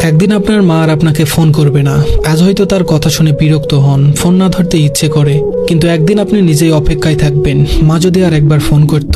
একদিন আপনার মা আর আপনাকে ফোন করবে না। আজ হয়তো তার কথা শুনে বিরক্ত হন, ফোন না ধরতে ইচ্ছে করে, কিন্তু একদিন আপনি নিজেই অপেক্ষায় থাকবেন। মা যদি আর একবার ফোন করত,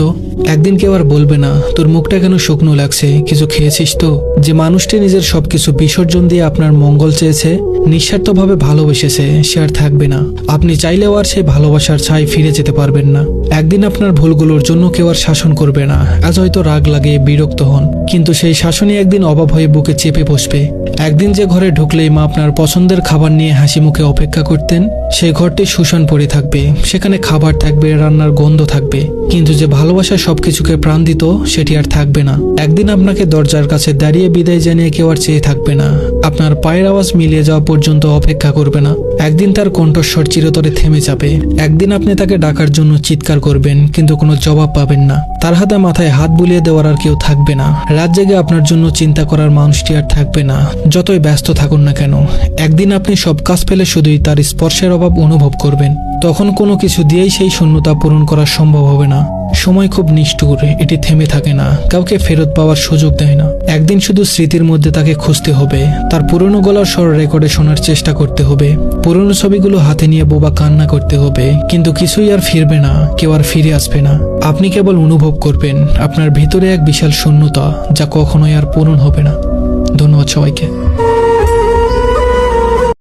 একদিন কেউ আর বলবে না তোর মুখটা কেন শুকনো লাগছে, কিছু খেয়েছিস তো। যে মানুষটি নিজের সবকিছু বিসর্জন দিয়ে আপনার মঙ্গল চেয়েছে, নিঃস্বার্থভাবে ভালোবেসেছে, সে আর থাকবে না। আপনি চাইলেও আর সেই ভালোবাসার ছাই ফিরে যেতে পারবেন না। একদিন আপনার ভুলগুলোর জন্য কেউ আর শাসন করবে না। আজ হয়তো রাগ লাগে, বিরক্ত হন, কিন্তু সেই শাসনই একদিন অভাব হয়ে বুকে চেপে বসবে। একদিন যে ঘরে ঢুকলেই মা আপনার পছন্দের খাবার নিয়ে হাসি মুখে অপেক্ষা করতেন, সেই ঘরটি শুষণ পড়ে থাকবে। সেখানে খাবার থাকবে, রান্নার গন্ধ থাকবে, কিন্তু যে ভালোবাসা সবকিছুকে প্রাণ দিত, সেটি আর থাকবে না। একদিন আপনাকে দরজার কাছে দাঁড়িয়ে বিদায় জানিয়ে কেউ আর চেয়ে থাকবে না। আপনার পায়ের আওয়াজ মিলিয়ে যাওয়া পর্যন্ত অপেক্ষা করবে না। একদিন তার কণ্ঠস্বর চিরতরে থেমে যাবে। একদিন আপনি তাকে ডাকার জন্য চিৎকার করবেন, কিন্তু কোনো জবাব পাবেন না। তার হাতে মাথায় হাত বুলিয়ে দেওয়ার আর কেউ থাকবে না। রাত জেগে আপনার জন্য চিন্তা করার মানুষটি আর থাকবে না, যতই ব্যস্ত থাকুন না কেন। একদিন আপনি সব কাজ ফেলে শুধুই তার স্পর্শের অভাব অনুভব করবেন। তখন কোনো কিছু দিয়েই সেই শূন্যতা পূরণ করা সম্ভব হবে না। সময় খুব নিষ্ঠুর, এটি থেমে থাকে না, কাউকে ফেরত পাওয়ার সুযোগ দেয় না। একদিন শুধু স্মৃতির মধ্যে তাকে খুঁজতে হবে, তার পুরনো গলার স্বর রেকর্ডে শোনার চেষ্টা করতে হবে, পুরনো ছবিগুলো হাতে নিয়ে বোবা কান্না করতে হবে, কিন্তু কিছুই আর ফিরবে না, কেউ আর ফিরে আসবে না। আপনি কেবল অনুভব করবেন আপনার ভিতরে এক বিশাল শূন্যতা, যা কখনোই আর পূরণ হবে না। ধন্যবাদ সবাইকে।